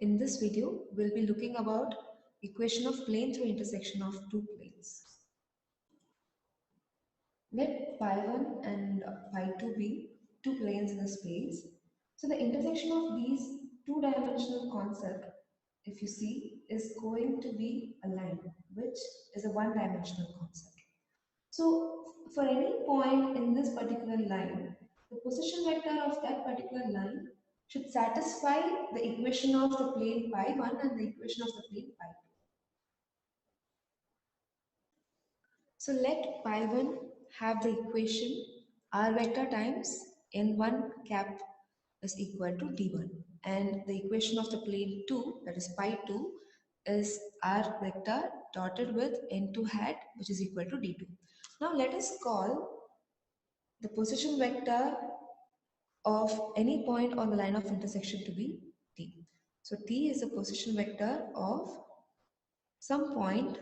In this video, we'll be looking about equation of plane through intersection of two planes. Let pi1 and pi2 be two planes in a space. So the intersection of these two-dimensional concept, if you see, is going to be a line, which is a one-dimensional concept. So for any point in this particular line, the position vector of that particular line should satisfy the equation of the plane pi1 and the equation of the plane pi2. So let pi1 have the equation r vector times n1 cap is equal to d1, and the equation of the plane 2, that is pi2, is r vector dotted with n2 hat, which is equal to d2. Now let us call the position vector of any point on the line of intersection to be t. So t is the position vector of some point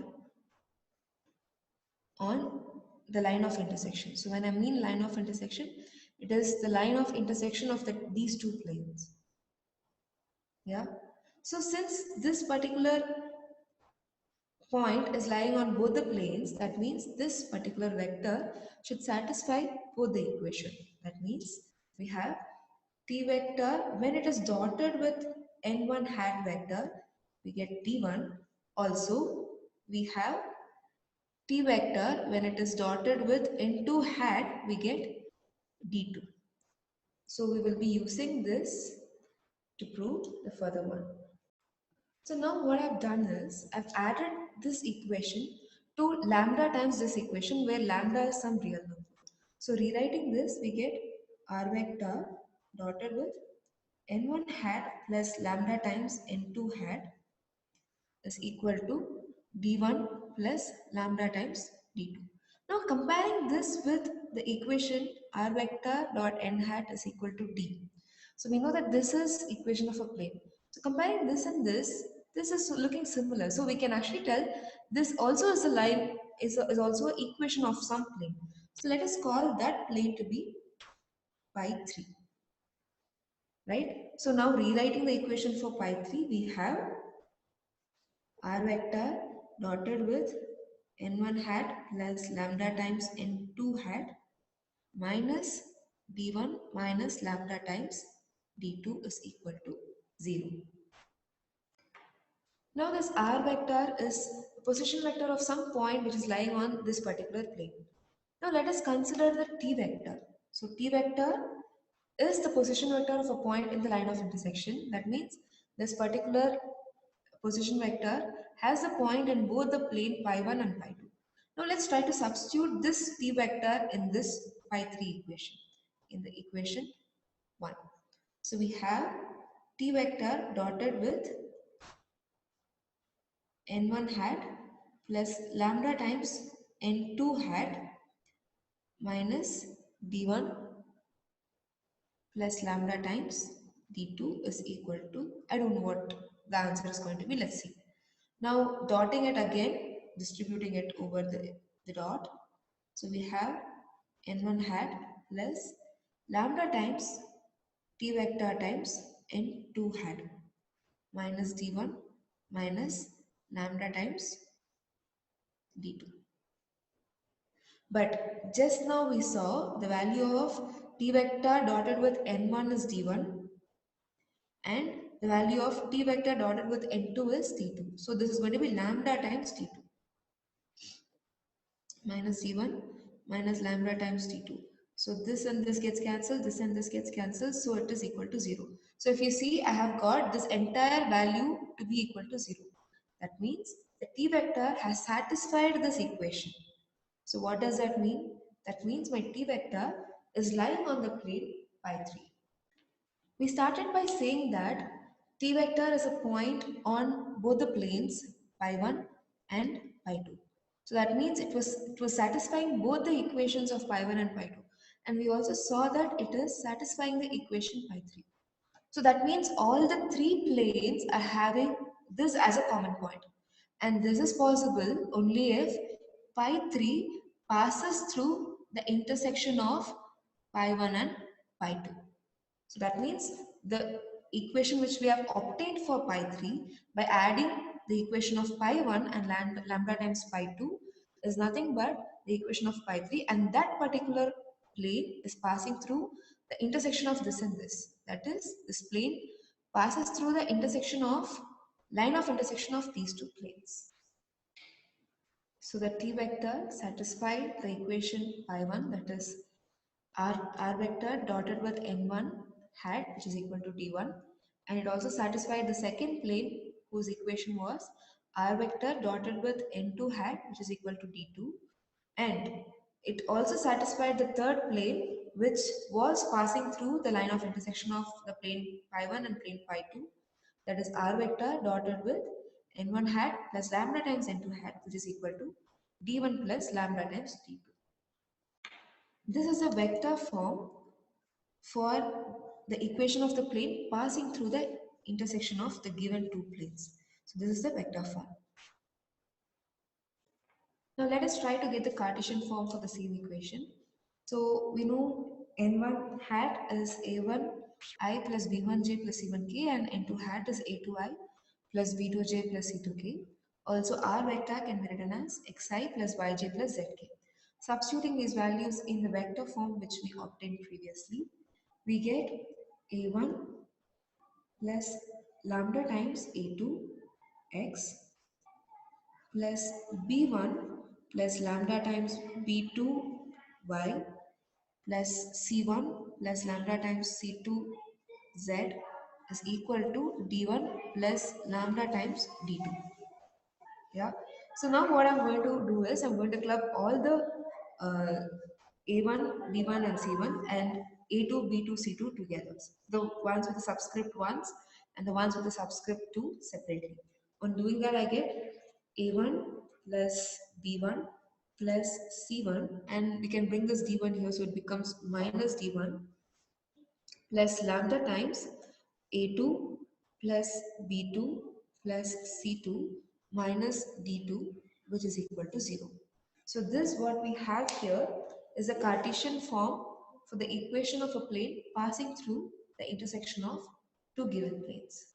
on the line of intersection. So when I mean line of intersection, it is the line of intersection of these two planes. Yeah. So since this particular point is lying on both the planes, that means this particular vector should satisfy both the equation. That means we have t vector when it is dotted with n1 hat vector, we get d1. Also, we have t vector when it is dotted with n2 hat, we get d2. So we will be using this to prove the further one. So now what I've done is I've added this equation to lambda times this equation where lambda is some real number. So rewriting this, we get r vector dotted with n1 hat plus lambda times n2 hat is equal to d1 plus lambda times d2. Now comparing this with the equation r vector dot n hat is equal to d. So we know that this is equation of a plane. So comparing this and this is looking similar. So we can actually tell this also is a line, is also an equation of some plane. So let us call that plane to be pi 3. Right? So now rewriting the equation for pi 3, we have r vector dotted with n1 hat plus lambda times n2 hat minus d1 minus lambda times d2 is equal to 0. Now this r vector is the position vector of some point which is lying on this particular plane. Now let us consider the t vector. So t vector is the position vector of a point in the line of intersection. That means this particular position vector has a point in both the plane pi1 and pi2. Now let's try to substitute this t vector in this pi3 equation, in the equation 1. So we have t vector dotted with n1 hat plus lambda times n2 hat minus d1 plus lambda times d2 is equal to, I don't know what the answer is going to be, let's see. Now dotting it again, distributing it over the dot. So we have n1 hat plus lambda times t vector times n2 hat minus d1 minus lambda times d2. But just now we saw the value of t vector dotted with n1 is d1 and the value of t vector dotted with n2 is t2. So this is going to be lambda times t2 minus d1 minus lambda times t2. So this and this gets cancelled, this and this gets cancelled, so it is equal to 0. So if you see, I have got this entire value to be equal to 0. That means the t vector has satisfied this equation. So what does that mean? That means my t vector is lying on the plane pi 3. We started by saying that t vector is a point on both the planes pi 1 and pi 2. So that means it was satisfying both the equations of pi 1 and pi 2. And we also saw that it is satisfying the equation pi 3. So that means all the three planes are having this as a common point. And this is possible only if pi 3 passes through the intersection of pi 1 and pi 2. So that means the equation which we have obtained for pi 3 by adding the equation of pi 1 and lambda times pi 2 is nothing but the equation of pi 3, and that particular plane is passing through the intersection of this and this. That is, this plane passes through the intersection of line of intersection of these two planes. So the t vector satisfied the equation pi 1, that is r vector dotted with n1 hat, which is equal to d1, and it also satisfied the second plane whose equation was r vector dotted with n2 hat, which is equal to d2, and it also satisfied the third plane which was passing through the line of intersection of the plane pi 1 and plane pi 2, that is r vector dotted with n1 hat plus lambda times n2 hat, which is equal to d1 plus lambda times d2. This is a vector form for the equation of the plane passing through the intersection of the given two planes. So this is the vector form. Now let us try to get the Cartesian form for the same equation. So we know n1 hat is a1i plus b1j plus c1k, and n2 hat is a2i plus b2j plus c2k. Also r vector can be written as xi plus yj plus zk. Substituting these values in the vector form which we obtained previously, we get a1 plus lambda times a2 x plus b1 plus lambda times b2 y plus c1 plus lambda times c2 z is equal to d1 plus lambda times d2. Yeah. So now what I'm going to do is I'm going to club all the A1, B1 and C1 and A2, B2, C2 together. The ones with the subscript 1s and the ones with the subscript 2 separately. On doing that, I get A1 plus B1 plus C1, and we can bring this D1 here, so it becomes minus D1 plus lambda times A2 plus B2 plus C2 minus D2, which is equal to 0. So this what we have here is a Cartesian form for the equation of a plane passing through the intersection of two given planes.